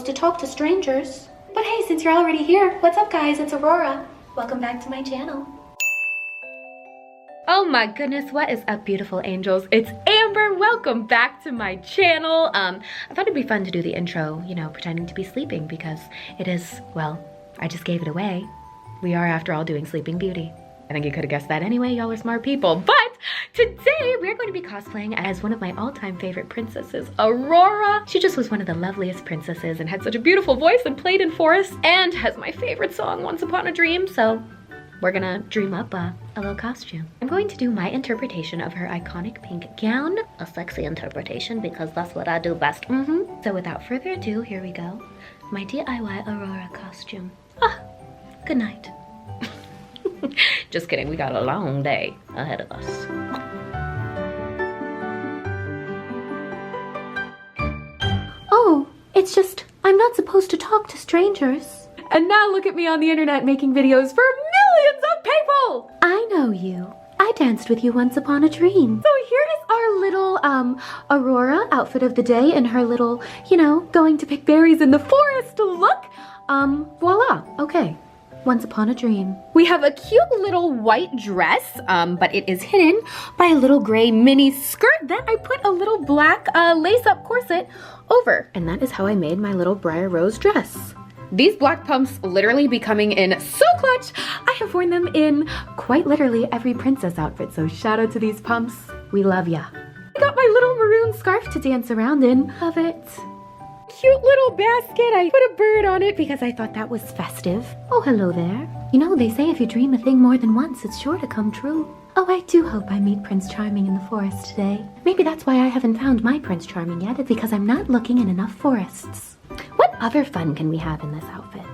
to talk to strangers. But hey, since you're already here, what's up guys? It's Aurora. Welcome back to my channel. Oh my goodness, what is up beautiful angels? It's Amber, welcome back to my channel. I thought it'd be fun to do the intro, you know, pretending to be sleeping because it is, well, I just gave it away. We are after all doing Sleeping Beauty. I think you could have guessed that anyway, y'all are smart people. But today we're going to be cosplaying as one of my all-time favorite princesses, Aurora. She just was one of the loveliest princesses and had such a beautiful voice and played in forests and has my favorite song, Once Upon a Dream. So we're gonna dream up a little costume. I'm going to do my interpretation of her iconic pink gown. A sexy interpretation because that's what I do best. So without further ado, here we go. My DIY Aurora costume. Good night. Just kidding, we got a long day ahead of us. Oh, it's just, I'm not supposed to talk to strangers. And now look at me on the internet making videos for millions of people! I know you. I danced with you once upon a dream. So here is our little, Aurora outfit of the day and her little, you know, going to pick berries in the forest look. Voila, okay. Once upon a dream. We have a cute little white dress, but it is hidden by a little gray mini skirt that I put a little black lace-up corset over. And that is how I made my little Briar Rose dress. These black pumps literally be coming in so clutch. I have worn them in quite literally every princess outfit, so shout out to these pumps. We love ya. I got my little maroon scarf to dance around in. Love it. Cute little basket. I put a bird on it because I thought that was festive. Oh, hello there. You know, they say if you dream a thing more than once, it's sure to come true. Oh, I do hope I meet Prince Charming in the forest today. Maybe that's why I haven't found my Prince Charming yet, because I'm not looking in enough forests. What other fun can we have in this outfit?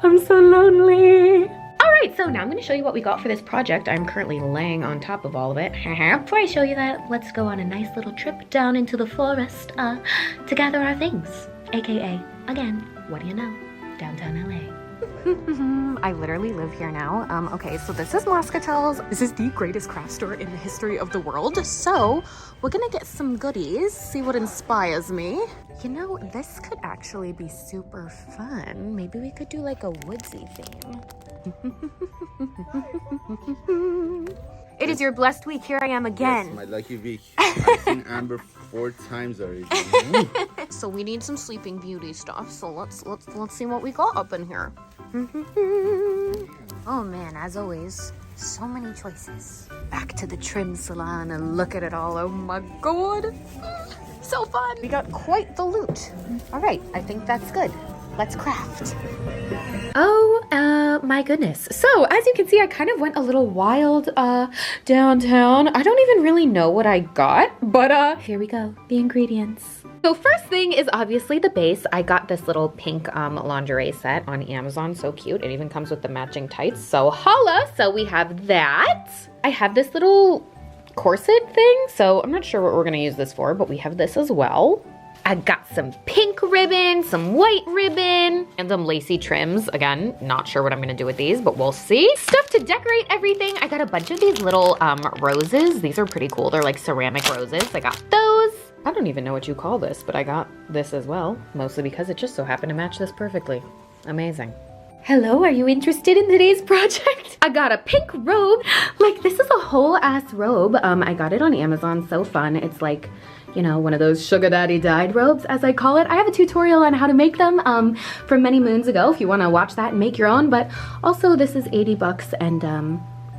I'm so lonely. Alright, so now I'm going to show you what we got for this project. I'm currently laying on top of all of it. Before I show you that, let's go on a nice little trip down into the forest to gather our things. AKA, again, what do you know? Downtown LA. I literally live here now. Okay, so this is Moscatel's. This is the greatest craft store in the history of the world. So we're gonna get some goodies, see what inspires me. You know, this could actually be super fun. Maybe we could do like a woodsy theme. It is your blessed week. Here I am again. Yes, my lucky week. I've seen Amber 4 times already. So we need some Sleeping Beauty stuff. So let's see what we got up in here. Oh man, as always, so many choices. Back to the trim salon and look at it all. Oh my god. So fun. We got quite the loot. All right, I think that's good. Let's craft. Oh, my goodness. So, as you can see, I kind of went a little wild, downtown. I don't even really know what I got, but, here we go. The ingredients. So first thing is obviously the base. I got this little pink, lingerie set on Amazon. So cute. It even comes with the matching tights. So holla. So we have that. I have this little corset thing. So I'm not sure what we're going to use this for, but we have this as well. I got some pink ribbon, some white ribbon, and some lacy trims. Again, not sure what I'm gonna do with these, but we'll see. Stuff to decorate everything. I got a bunch of these little roses. These are pretty cool. They're like ceramic roses. I got those. I don't even know what you call this, but I got this as well, mostly because it just so happened to match this perfectly. Amazing. Hello, are you interested in today's project? I got a pink robe. Like, this is a whole ass robe. I got it on Amazon, so fun. It's like, you know, one of those sugar daddy dyed robes, as I call it. I have a tutorial on how to make them from many moons ago, if you wanna watch that and make your own, but also this is 80 bucks and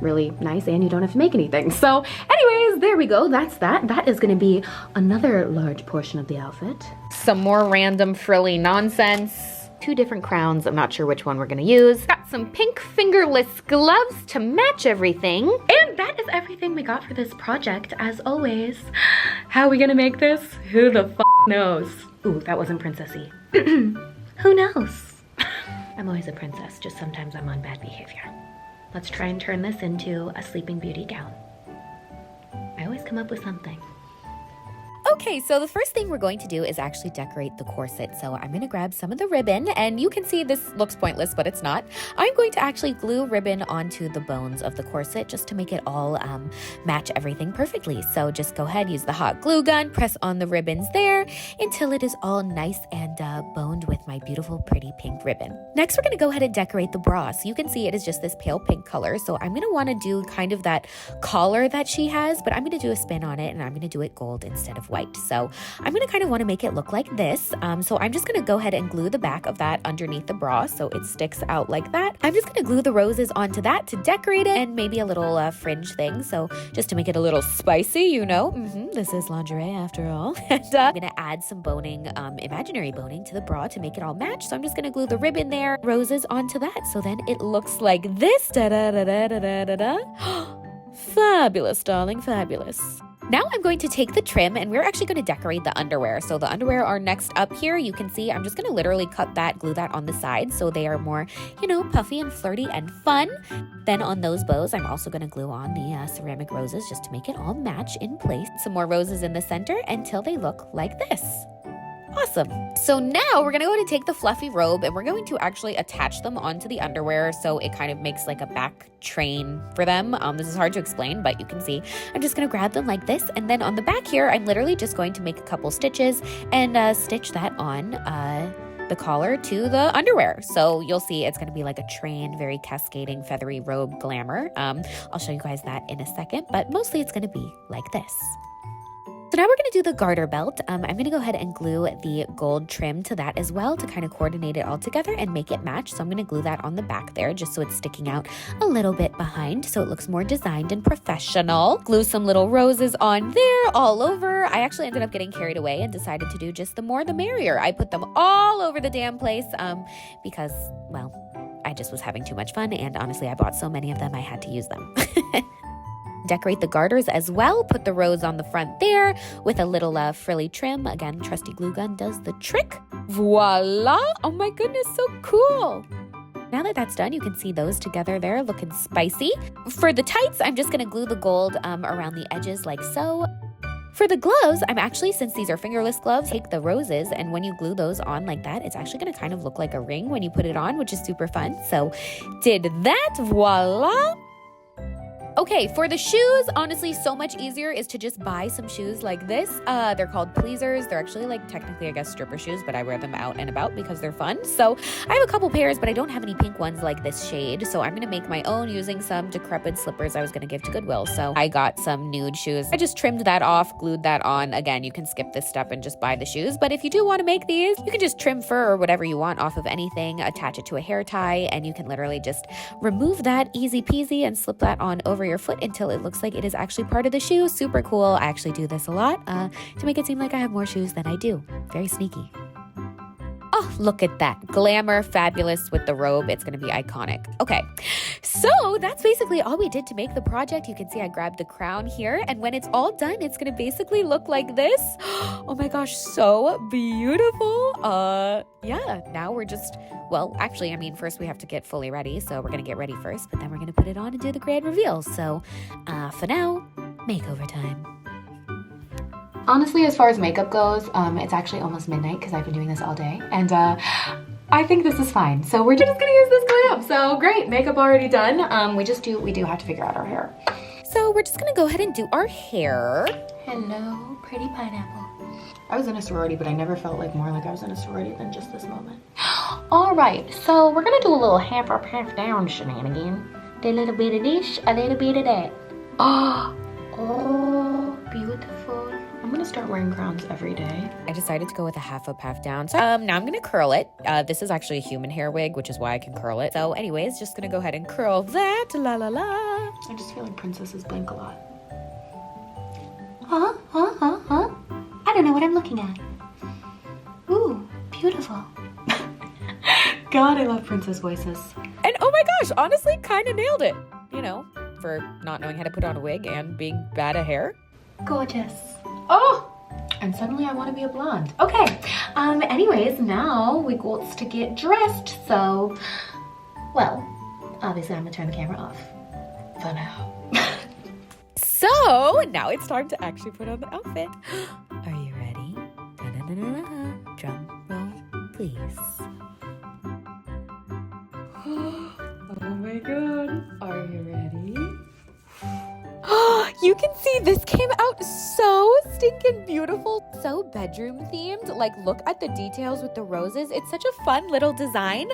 really nice, and you don't have to make anything. So anyways, there we go, that's that. That is gonna be another large portion of the outfit. Some more random frilly nonsense. 2 different crowns. I'm not sure which one we're gonna use. Got some pink fingerless gloves to match everything. And that is everything we got for this project, as always. How are we gonna make this? Who the f knows? Ooh, that wasn't princessy. Who knows? I'm always a princess, just sometimes I'm on bad behavior. Let's try and turn this into a Sleeping Beauty gown. I always come up with something. Okay, Okay, so the first thing we're going to do is actually decorate the corset. So I'm going to grab some of the ribbon, and you can see this looks pointless, but it's not. I'm going to actually glue ribbon onto the bones of the corset just to make it all match everything perfectly. So just go ahead, use the hot glue gun, press on the ribbons there until it is all nice and boned with my beautiful, pretty pink ribbon. Next, we're going to go ahead and decorate the bra. So you can see it is just this pale pink color. So I'm going to want to do kind of that collar that she has, but I'm going to do a spin on it, and I'm going to do it gold instead of white. So I'm going to kind of want to make it look like this. So I'm just going to go ahead and glue the back of that underneath the bra so it sticks out like that. I'm just going to glue the roses onto that to decorate it, and maybe a little fringe thing. So just to make it a little spicy, you know. This is lingerie after all. And I'm going to add some boning, imaginary boning to the bra to make it all match. So I'm just going to glue the ribbon there, roses onto that. So then it looks like this. Da-da-da-da-da-da-da-da. Fabulous, darling, fabulous. Now I'm going to take the trim, and we're actually going to decorate the underwear. So the underwear are next up here. You can see I'm just going to literally cut that, glue that on the side so they are more, you know, puffy and flirty and fun. Then on those bows, I'm also going to glue on the ceramic roses just to make it all match in place. Some more roses in the center until they look like this. Awesome. So now we're going to go to take the fluffy robe, and we're going to actually attach them onto the underwear so it kind of makes like a back train for them. This is hard to explain, but you can see I'm just going to grab them like this, and then on the back here, I'm literally just going to make a couple stitches and stitch that on the collar to the underwear. So you'll see it's going to be like a train, very cascading, feathery robe glamour. I'll show you guys that in a second, but mostly it's going to be like this. So now we're going to do the garter belt. I'm going to go ahead and glue the gold trim to that as well to kind of coordinate it all together and make it match. So I'm going to glue that on the back there just so it's sticking out a little bit behind so it looks more designed and professional. Glue some little roses on there all over. I actually ended up getting carried away and decided to do just the more the merrier. I put them all over the damn place because, well, I just was having too much fun, and honestly, I bought so many of them I had to use them. Decorate the garters as well. Put the rose on the front there with a little frilly trim. Again, trusty glue gun does the trick. Voila! Oh my goodness, so cool! Now that that's done, you can see those together there looking spicy. For the tights, I'm just going to glue the gold around the edges like so. For the gloves, I'm actually, since these are fingerless gloves, take the roses, and when you glue those on like that, it's actually going to kind of look like a ring when you put it on, which is super fun. So did that, voila! Okay, for the shoes, honestly, so much easier is to just buy some shoes like this. They're called pleasers. They're actually like technically, I guess, stripper shoes, but I wear them out and about because they're fun. So I have a couple pairs, but I don't have any pink ones like this shade. So I'm going to make my own using some decrepit slippers I was going to give to Goodwill. So I got some nude shoes. I just trimmed that off, glued that on. Again, you can skip this step and just buy the shoes. But if you do want to make these, you can just trim fur or whatever you want off of anything, attach it to a hair tie, and you can literally just remove that easy peasy and slip that on over your foot until it looks like it is actually part of the shoe. Super cool. I actually do this a lot to make it seem like I have more shoes than I do. Very sneaky. Oh, look at that. Glamour, fabulous with the robe. It's going to be iconic. Okay, so that's basically all we did to make the project. You can see I grabbed the crown here, and when it's all done, it's going to basically look like this. Oh my gosh, so beautiful. Yeah, now we're just, well, actually, I mean, first we have to get fully ready, so we're going to get ready first, but then we're going to put it on and do the grand reveal. So for now, makeover time. Honestly, as far as makeup goes, it's actually almost midnight because I've been doing this all day, and I think this is fine. So we're just gonna use this glam. So great, makeup already done. We do have to figure out our hair. So we're just gonna go ahead and do our hair. Hello, pretty pineapple. I was in a sorority, but I never felt like more like I was in a sorority than just this moment. All right, so we're gonna do a little half up, half down shenanigan. A little bit of this, a little bit of that. Oh, beautiful. I'm gonna start wearing crowns every day. I decided to go with a half up, half down. So now I'm gonna curl it. This is actually a human hair wig, which is why I can curl it. So anyways, just gonna go ahead and curl that. La la la. I just feel like princesses blink a lot. I don't know what I'm looking at. Ooh, beautiful. God, I love princess voices. And oh my gosh, honestly, kind of nailed it. You know, for not knowing how to put on a wig and being bad at hair. Gorgeous. Oh, and suddenly I want to be a blonde. Okay, anyways, now we got to get dressed. So, well, obviously I'm gonna turn the camera off for now. So now it's time to actually put on the outfit. Are you ready? Drum roll, please. Oh my god. Are you ready? You can see this came out so stinking beautiful. So bedroom themed. Like, look at the details with the roses. It's such a fun little design.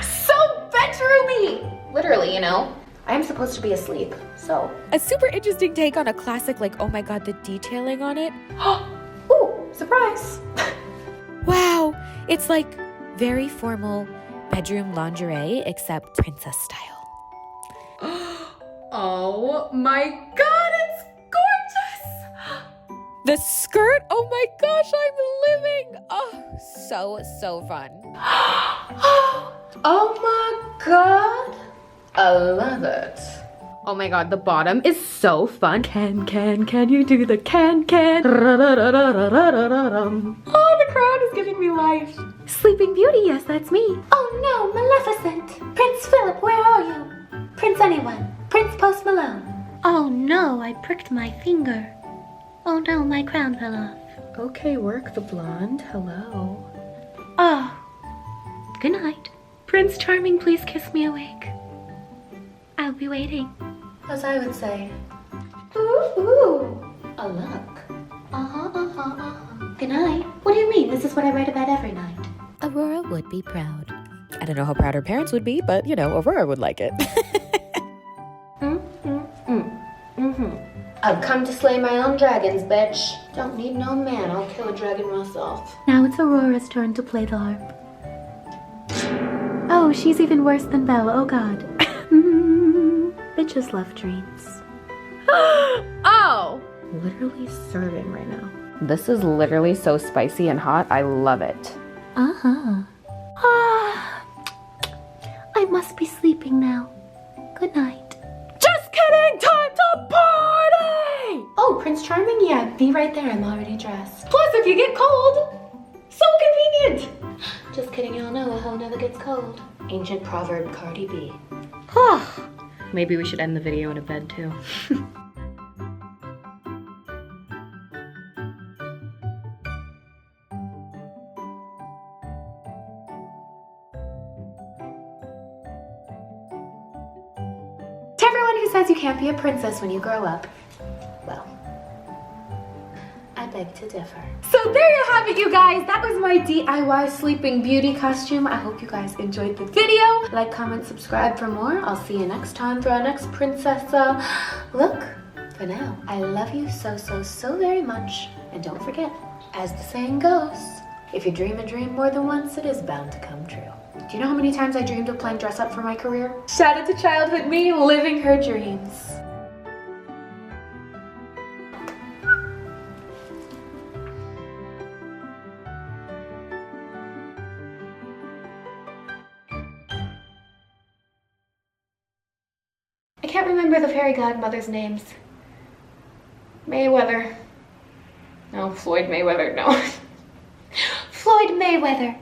So bedroomy! Literally, you know. I'm supposed to be asleep, so. A super interesting take on a classic, like, oh my god, the detailing on it. Ooh, surprise! Wow, it's like very formal bedroom lingerie, except princess style. Oh my god, it's gorgeous! The skirt, oh my gosh, I'm living! Oh, so fun. Oh my god! I love it. Oh my god, the bottom is so fun. Can you do the can? Oh, the crowd is giving me life. Sleeping Beauty, yes, that's me. Oh no, Maleficent! Prince Philip, where are you? Prince anyone? Prince Post Malone. Oh no, I pricked my finger. Oh no, my crown fell off. Okay, work the blonde. Hello. Oh. Good night. Prince Charming, please kiss me awake. I'll be waiting. As I would say. Ooh, a look. Good night. What do you mean? This is what I write about every night. Aurora would be proud. I don't know how proud her parents would be, but, you know, Aurora would like it. I've come to slay my own dragons, bitch. Don't need no man, I'll kill a dragon myself. Now it's Aurora's turn to play the harp. Oh, she's even worse than Belle, oh god. Bitches love dreams. Oh! Literally serving right now. This is literally so spicy and hot, I love it. Ah, I must be sleeping now. Good night. Just kidding! Time to party! Oh, Prince Charming? Yeah, be right there. I'm already dressed. Plus, if you get cold, so convenient! Just kidding, y'all know a hoe never gets cold. Ancient proverb, Cardi B. Maybe we should end the video in a bed, too. To everyone who says you can't be a princess when you grow up, well, I beg to differ. So there you have it, you guys. That was my DIY Sleeping Beauty costume. I hope you guys enjoyed the video. Like, comment, subscribe for more. I'll see you next time for our next princess look. For now, I love you so very much. And don't forget, as the saying goes, if you dream a dream more than once, it is bound to come true. Do you know how many times I dreamed of playing dress up for my career? Shout out to childhood me living her dreams. I can't remember the fairy godmother's names. Mayweather. No, Floyd Mayweather, no. Floyd Mayweather.